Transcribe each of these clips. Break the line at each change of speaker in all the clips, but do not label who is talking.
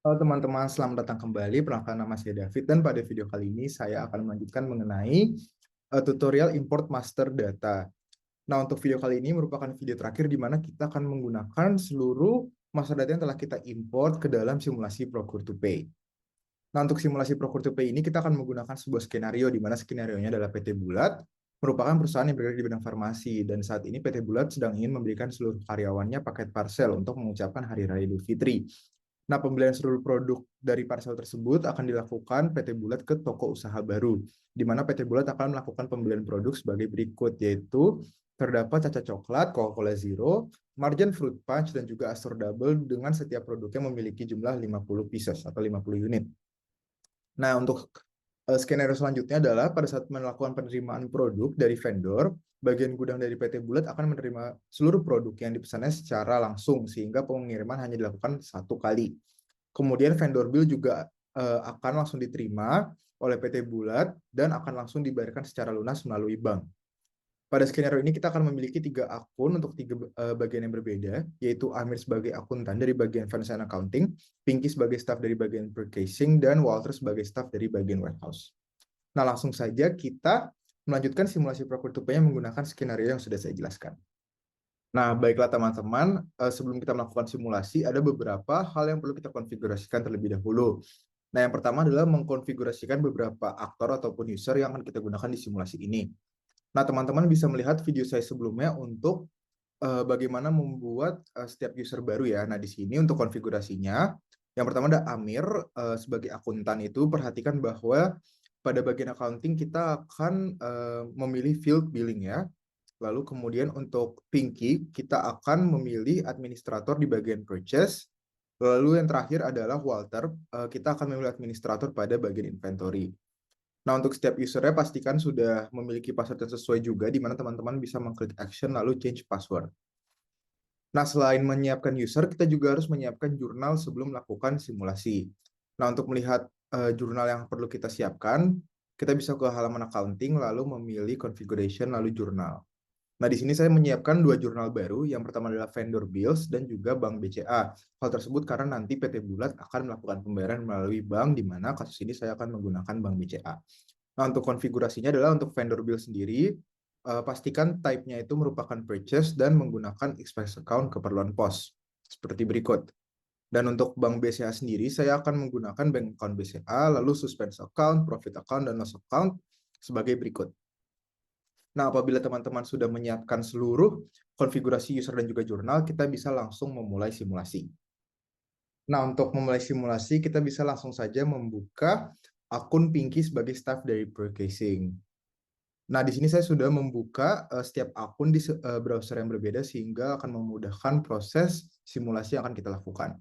Halo teman-teman, selamat datang kembali. Perkenalkan nama saya David dan pada video kali ini saya akan melanjutkan mengenai tutorial import master data. Nah, untuk video kali ini merupakan video terakhir di mana kita akan menggunakan seluruh master data yang telah kita import ke dalam simulasi Procure to Pay. Nah, untuk simulasi Procure to Pay ini kita akan menggunakan sebuah skenario di mana skenario-nya adalah PT Bulat merupakan perusahaan yang bergerak di bidang farmasi dan saat ini PT Bulat sedang ingin memberikan seluruh karyawannya paket parcel untuk mengucapkan Hari Raya Idul Fitri. Nah, pembelian seluruh produk dari parcel tersebut akan dilakukan PT Bulat ke toko usaha baru, di mana PT Bulat akan melakukan pembelian produk sebagai berikut, yaitu terdapat Caca Coklat, Coca-Cola Zero, Marjan Fruit Punch, dan juga Astor Double dengan setiap produknya memiliki jumlah 50 pieces atau 50 unit. Nah, untuk skenario selanjutnya adalah pada saat melakukan penerimaan produk dari vendor, bagian gudang dari PT Bulat akan menerima seluruh produk yang dipesannya secara langsung, sehingga pengiriman hanya dilakukan satu kali. Kemudian vendor bill juga akan langsung diterima oleh PT Bulat dan akan langsung dibayarkan secara lunas melalui bank. Pada skenario ini kita akan memiliki 3 akun untuk 3 bagian yang berbeda, yaitu Amir sebagai akuntan dari bagian finance and accounting, Pinky sebagai staff dari bagian purchasing, dan Walter sebagai staff dari bagian warehouse. Nah, langsung saja kita melanjutkan simulasi Procure to Pay yang menggunakan skenario yang sudah saya jelaskan. Nah, baiklah teman-teman, sebelum kita melakukan simulasi, ada beberapa hal yang perlu kita konfigurasikan terlebih dahulu. Nah, yang pertama adalah mengkonfigurasikan beberapa aktor ataupun user yang akan kita gunakan di simulasi ini. Nah, teman-teman bisa melihat video saya sebelumnya untuk bagaimana membuat setiap user baru ya. Nah, di sini untuk konfigurasinya, yang pertama ada Amir sebagai akuntan itu, perhatikan bahwa pada bagian accounting kita akan memilih field billing ya. Lalu kemudian untuk Pinky, kita akan memilih administrator di bagian purchase. Lalu yang terakhir adalah Walter, kita akan memilih administrator pada bagian inventory. Nah, untuk setiap usernya pastikan sudah memiliki password yang sesuai juga, di mana teman-teman bisa mengklik action lalu change password. Nah, selain menyiapkan user, kita juga harus menyiapkan jurnal sebelum melakukan simulasi. Nah, untuk melihat jurnal yang perlu kita siapkan, kita bisa ke halaman accounting, lalu memilih configuration, lalu jurnal. Nah, di sini saya menyiapkan 2 jurnal baru. Yang pertama adalah vendor bills dan juga bank BCA. Hal tersebut karena nanti PT Bulat akan melakukan pembayaran melalui bank, di mana kasus ini saya akan menggunakan bank BCA. Nah, untuk konfigurasinya adalah untuk vendor bill sendiri, pastikan type-nya itu merupakan purchase dan menggunakan expense account keperluan pos, seperti berikut. Dan untuk bank BCA sendiri, saya akan menggunakan bank account BCA, lalu suspense account, profit account, dan loss account sebagai berikut. Nah, apabila teman-teman sudah menyiapkan seluruh konfigurasi user dan juga jurnal, kita bisa langsung memulai simulasi. Nah, untuk memulai simulasi, kita bisa langsung saja membuka akun Pinky sebagai staff dari purchasing. Nah, di sini saya sudah membuka setiap akun di browser yang berbeda sehingga akan memudahkan proses simulasi yang akan kita lakukan.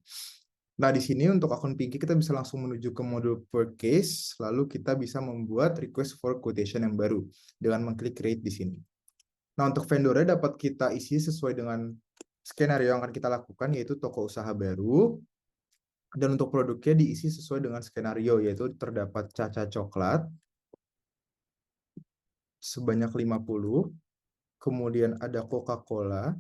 Nah, di sini untuk akun Pinky kita bisa langsung menuju ke modul purchase, lalu kita bisa membuat request for quotation yang baru dengan mengklik create di sini. Nah, untuk vendornya dapat kita isi sesuai dengan skenario yang akan kita lakukan, yaitu toko usaha baru. Dan untuk produknya diisi sesuai dengan skenario, yaitu terdapat Caca Coklat sebanyak 50, kemudian ada Coca-Cola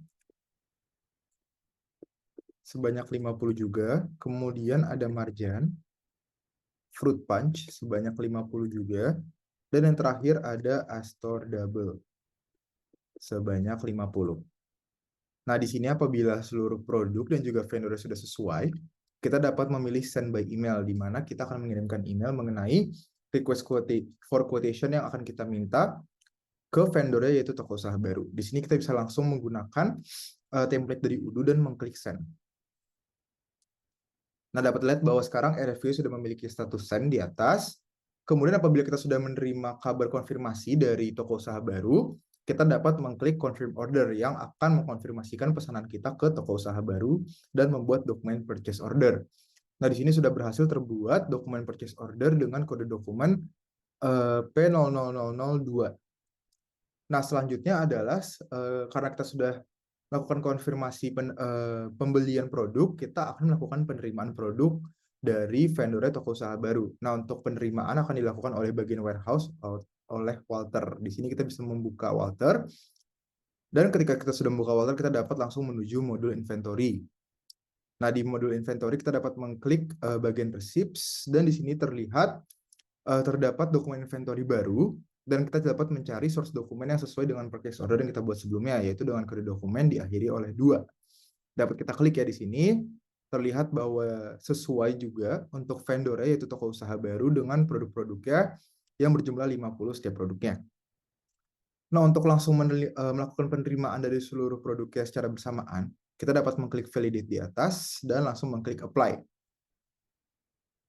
sebanyak 50 juga, kemudian ada Marjan, Fruit Punch sebanyak 50 juga, dan yang terakhir ada Astor Double sebanyak 50. Nah, di sini apabila seluruh produk dan juga vendor sudah sesuai, kita dapat memilih send by email, di mana kita akan mengirimkan email mengenai request for quotation yang akan kita minta ke vendornya, yaitu toko usaha baru. Di sini kita bisa langsung menggunakan template dari Udo dan mengklik send. Nah, dapat lihat bahwa sekarang RFQ sudah memiliki status send di atas. Kemudian apabila kita sudah menerima kabar konfirmasi dari toko usaha baru, kita dapat mengklik confirm order yang akan mengkonfirmasikan pesanan kita ke toko usaha baru dan membuat dokumen purchase order. Nah, di sini sudah berhasil terbuat dokumen purchase order dengan kode dokumen P00002. Nah, selanjutnya adalah karena kita sudah melakukan konfirmasi pembelian produk, kita akan melakukan penerimaan produk dari vendornya toko usaha baru. Nah, untuk penerimaan akan dilakukan oleh bagian warehouse oleh Walter. Di sini kita bisa membuka Walter, dan ketika kita sudah membuka Walter, kita dapat langsung menuju modul inventory. Nah, di modul inventory kita dapat mengklik bagian receipts dan di sini terlihat terdapat dokumen inventory baru dan kita dapat mencari source dokumen yang sesuai dengan purchase order yang kita buat sebelumnya, yaitu dengan kode dokumen diakhiri oleh 2. Dapat kita klik ya di sini, terlihat bahwa sesuai juga untuk vendornya, yaitu toko usaha baru dengan produk-produknya yang berjumlah 50 setiap produknya. Nah, untuk langsung melakukan penerimaan dari seluruh produknya secara bersamaan, kita dapat mengklik validate di atas dan langsung mengklik apply.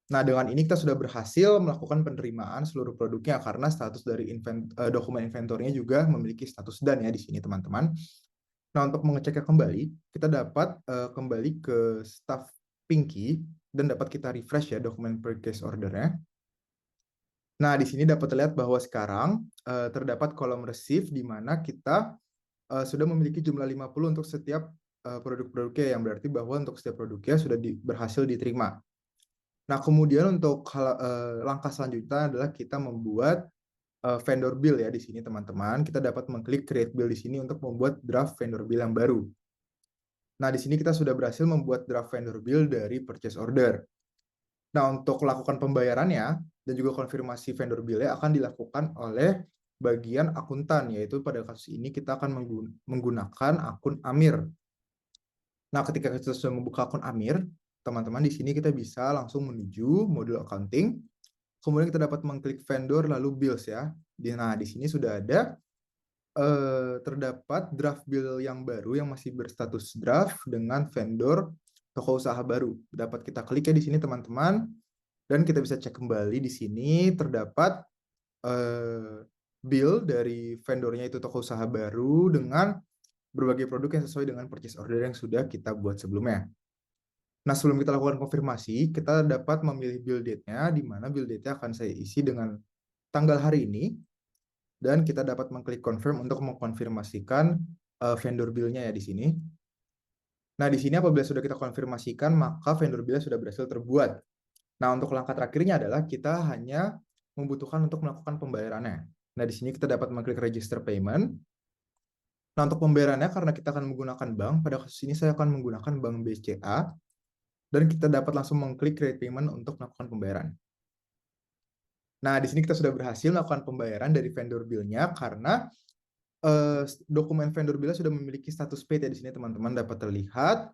Nah, dengan ini kita sudah berhasil melakukan penerimaan seluruh produknya karena status dari dokumen inventornya juga memiliki status done ya di sini, teman-teman. Nah, untuk mengeceknya kembali, kita dapat kembali ke staff Pinky dan dapat kita refresh ya dokumen purchase order-nya. Nah, di sini dapat terlihat bahwa sekarang terdapat kolom receive di mana kita sudah memiliki jumlah 50 untuk setiap produk-produknya, yang berarti bahwa untuk setiap produknya sudah berhasil diterima. Nah, kemudian untuk langkah selanjutnya adalah kita membuat vendor bill ya di sini, teman-teman. Kita dapat mengklik create bill di sini untuk membuat draft vendor bill yang baru. Nah, di sini kita sudah berhasil membuat draft vendor bill dari purchase order. Nah, untuk melakukan pembayarannya dan juga konfirmasi vendor bill-nya akan dilakukan oleh bagian akuntan, yaitu pada kasus ini kita akan menggunakan akun Amir. Nah, ketika kita sudah membuka akun Amir, teman-teman, di sini kita bisa langsung menuju modul accounting. Kemudian kita dapat mengklik vendor lalu bills ya. Nah, di sini sudah ada terdapat draft bill yang baru yang masih berstatus draft dengan vendor toko usaha baru. Dapat kita klik ya di sini, teman-teman. Dan kita bisa cek kembali di sini terdapat bill dari vendornya itu toko usaha baru dengan berbagai produk yang sesuai dengan purchase order yang sudah kita buat sebelumnya. Nah, sebelum kita lakukan konfirmasi, kita dapat memilih build date-nya, di mana build date-nya akan saya isi dengan tanggal hari ini, dan kita dapat mengklik confirm untuk mengkonfirmasikan vendor bill-nya ya di sini. Nah, di sini apabila sudah kita konfirmasikan, maka vendor bill-nya sudah berhasil terbuat. Nah, untuk langkah terakhirnya adalah kita hanya membutuhkan untuk melakukan pembayarannya. Nah, di sini kita dapat mengklik register payment. Nah, untuk pembayarannya, karena kita akan menggunakan bank, pada kasus ini saya akan menggunakan bank BCA, dan kita dapat langsung mengklik create payment untuk melakukan pembayaran. Nah, di sini kita sudah berhasil melakukan pembayaran dari vendor bill-nya karena dokumen vendor bill sudah memiliki status paid ya di sini, teman-teman dapat terlihat.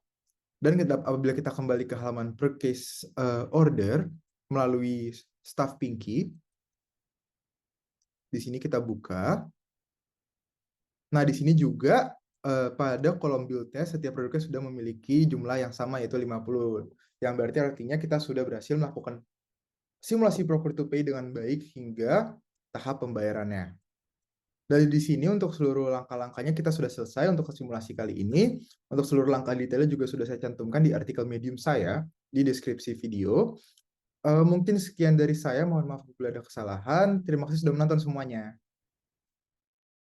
Dan apabila kita kembali ke halaman purchase order melalui staff Pinky, di sini kita buka. Nah, di sini juga pada kolom build-nya setiap produknya sudah memiliki jumlah yang sama, yaitu 50. Yang berarti artinya kita sudah berhasil melakukan simulasi procure to pay dengan baik hingga tahap pembayarannya. Dari di sini untuk seluruh langkah-langkahnya kita sudah selesai untuk simulasi kali ini. Untuk seluruh langkah detailnya juga sudah saya cantumkan di artikel Medium saya di deskripsi video. Mungkin sekian dari saya, mohon maaf bila ada kesalahan. Terima kasih sudah menonton semuanya.